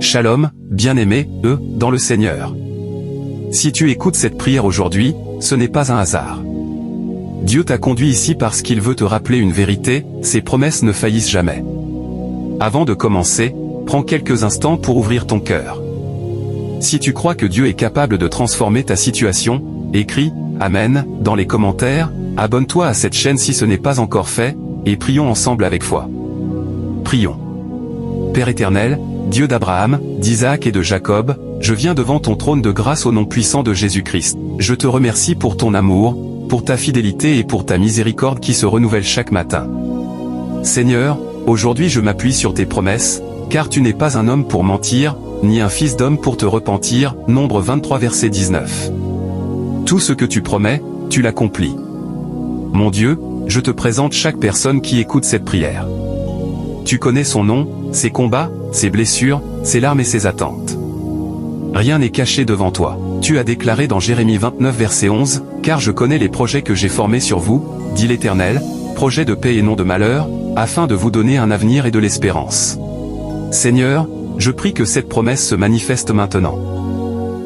Shalom, bien-aimés, dans le Seigneur. Si tu écoutes cette prière aujourd'hui, ce n'est pas un hasard. Dieu t'a conduit ici parce qu'il veut te rappeler une vérité, ses promesses ne faillissent jamais. Avant de commencer, prends quelques instants pour ouvrir ton cœur. Si tu crois que Dieu est capable de transformer ta situation, écris « Amen » dans les commentaires, abonne-toi à cette chaîne si ce n'est pas encore fait, et prions ensemble avec foi. Prions. Père éternel, Dieu d'Abraham, d'Isaac et de Jacob, je viens devant ton trône de grâce au nom puissant de Jésus-Christ. Je te remercie pour ton amour, pour ta fidélité et pour ta miséricorde qui se renouvelle chaque matin. Seigneur, aujourd'hui je m'appuie sur tes promesses, car tu n'es pas un homme pour mentir, ni un fils d'homme pour te repentir. Nombre 23 verset 19. Tout ce que tu promets, tu l'accomplis. Mon Dieu, je te présente chaque personne qui écoute cette prière. Tu connais son nom, ses combats, ses blessures, ses larmes et ses attentes. Rien n'est caché devant toi. Tu as déclaré dans Jérémie 29 verset 11, « Car je connais les projets que j'ai formés sur vous, dit l'Éternel, projets de paix et non de malheur, afin de vous donner un avenir et de l'espérance. » Seigneur, je prie que cette promesse se manifeste maintenant.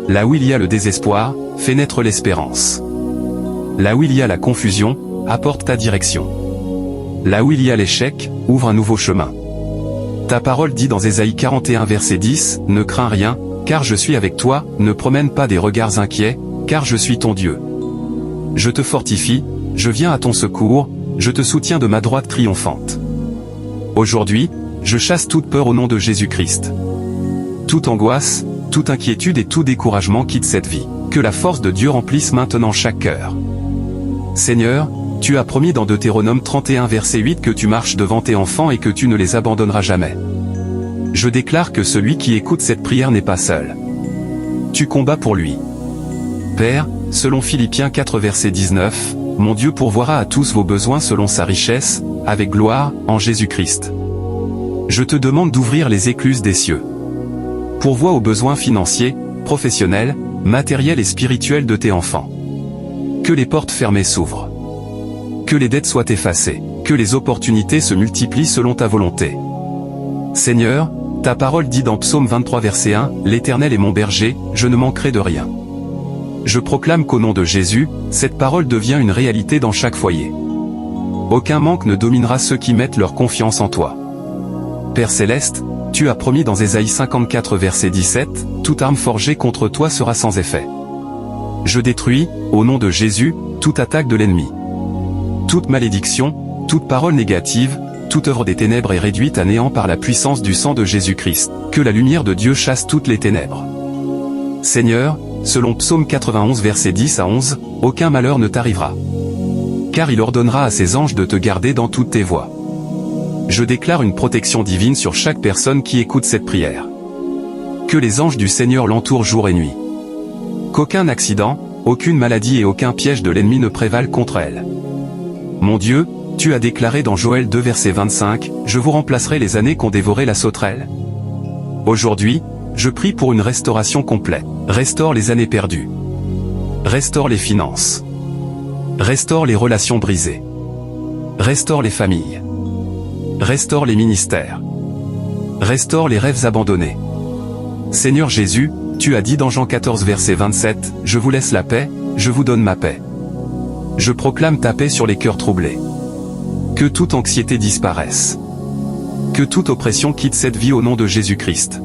Là où il y a le désespoir, fais naître l'espérance. Là où il y a la confusion, apporte ta direction. Là où il y a l'échec, ouvre un nouveau chemin. Ta parole dit dans Ésaïe 41 verset 10, « Ne crains rien, car je suis avec toi, ne promène pas des regards inquiets, car je suis ton Dieu. Je te fortifie, je viens à ton secours, je te soutiens de ma droite triomphante. » Aujourd'hui, je chasse toute peur au nom de Jésus-Christ. Toute angoisse, toute inquiétude et tout découragement quitte cette vie. Que la force de Dieu remplisse maintenant chaque cœur. Seigneur, tu as promis dans Deutéronome 31 verset 8 que tu marches devant tes enfants et que tu ne les abandonneras jamais. Je déclare que celui qui écoute cette prière n'est pas seul. Tu combats pour lui. Père, selon Philippiens 4 verset 19, mon Dieu pourvoira à tous vos besoins selon sa richesse, avec gloire, en Jésus-Christ. Je te demande d'ouvrir les écluses des cieux. Pourvois aux besoins financiers, professionnels, matériels et spirituels de tes enfants. Que les portes fermées s'ouvrent. Que les dettes soient effacées. Que les opportunités se multiplient selon ta volonté. Seigneur, ta parole dit dans Psaume 23 verset 1, « L'Éternel est mon berger, je ne manquerai de rien. » Je proclame qu'au nom de Jésus, cette parole devient une réalité dans chaque foyer. Aucun manque ne dominera ceux qui mettent leur confiance en toi. Père céleste, tu as promis dans Ésaïe 54 verset 17, « Toute arme forgée contre toi sera sans effet. » Je détruis, au nom de Jésus, toute attaque de l'ennemi. Toute malédiction, toute parole négative, toute œuvre des ténèbres est réduite à néant par la puissance du sang de Jésus-Christ. Que la lumière de Dieu chasse toutes les ténèbres. Seigneur, selon Psaume 91 verset 10 à 11, aucun malheur ne t'arrivera. Car il ordonnera à ses anges de te garder dans toutes tes voies. Je déclare une protection divine sur chaque personne qui écoute cette prière. Que les anges du Seigneur l'entourent jour et nuit. Qu'aucun accident, aucune maladie et aucun piège de l'ennemi ne prévalent contre elle. Mon Dieu, tu as déclaré dans Joël 2 verset 25, « Je vous remplacerai les années qu'ont dévoré la sauterelle. » Aujourd'hui, je prie pour une restauration complète. Restaure les années perdues. Restaure les finances. Restaure les relations brisées. Restaure les familles. Restaure les ministères. Restaure les rêves abandonnés. Seigneur Jésus, tu as dit dans Jean 14 verset 27, « Je vous laisse la paix, je vous donne ma paix. » Je proclame ta paix sur les cœurs troublés. Que toute anxiété disparaisse. Que toute oppression quitte cette vie au nom de Jésus-Christ.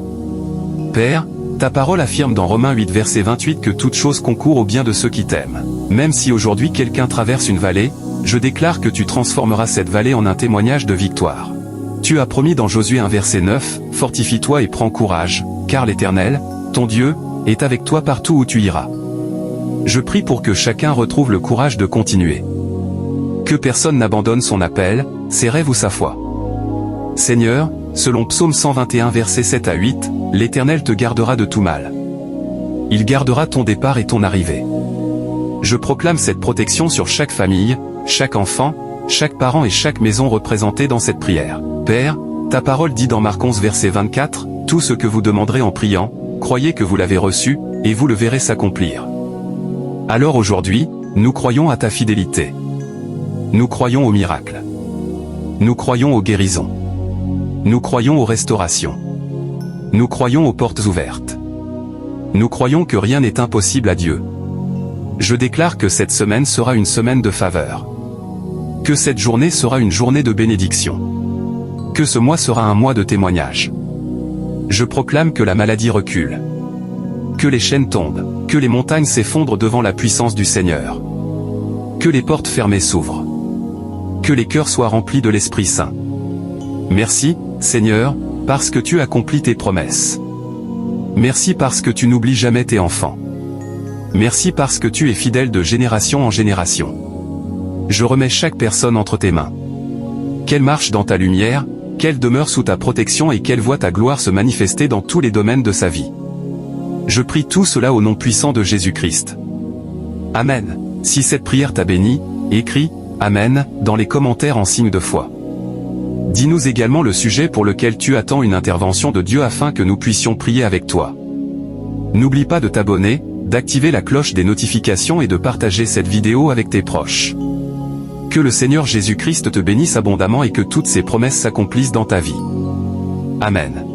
Père, ta parole affirme dans Romains 8 verset 28 que toute chose concourt au bien de ceux qui t'aiment. Même si aujourd'hui quelqu'un traverse une vallée, je déclare que tu transformeras cette vallée en un témoignage de victoire. Tu as promis dans Josué 1 verset 9, « Fortifie-toi et prends courage, car l'Éternel, ton Dieu, est avec toi partout où tu iras. » Je prie pour que chacun retrouve le courage de continuer. Que personne n'abandonne son appel, ses rêves ou sa foi. Seigneur, selon Psaume 121 versets 7 à 8, l'Éternel te gardera de tout mal. Il gardera ton départ et ton arrivée. Je proclame cette protection sur chaque famille, chaque enfant, chaque parent et chaque maison représentée dans cette prière. Père, ta parole dit dans Marc 11 verset 24, « Tout ce que vous demanderez en priant, croyez que vous l'avez reçu, et vous le verrez s'accomplir. » Alors aujourd'hui, nous croyons à ta fidélité. Nous croyons aux miracles. Nous croyons aux guérisons. Nous croyons aux restaurations. Nous croyons aux portes ouvertes. Nous croyons que rien n'est impossible à Dieu. Je déclare que cette semaine sera une semaine de faveur. Que cette journée sera une journée de bénédiction. Que ce mois sera un mois de témoignage. Je proclame que la maladie recule. Que les chaînes tombent, que les montagnes s'effondrent devant la puissance du Seigneur. Que les portes fermées s'ouvrent. Que les cœurs soient remplis de l'Esprit Saint. Merci, Seigneur, parce que tu accomplis tes promesses. Merci parce que tu n'oublies jamais tes enfants. Merci parce que tu es fidèle de génération en génération. Je remets chaque personne entre tes mains. Qu'elle marche dans ta lumière, qu'elle demeure sous ta protection et qu'elle voie ta gloire se manifester dans tous les domaines de sa vie. Je prie tout cela au nom puissant de Jésus-Christ. Amen. Si cette prière t'a béni, écris « Amen » dans les commentaires en signe de foi. Dis-nous également le sujet pour lequel tu attends une intervention de Dieu afin que nous puissions prier avec toi. N'oublie pas de t'abonner, d'activer la cloche des notifications et de partager cette vidéo avec tes proches. Que le Seigneur Jésus-Christ te bénisse abondamment et que toutes ses promesses s'accomplissent dans ta vie. Amen.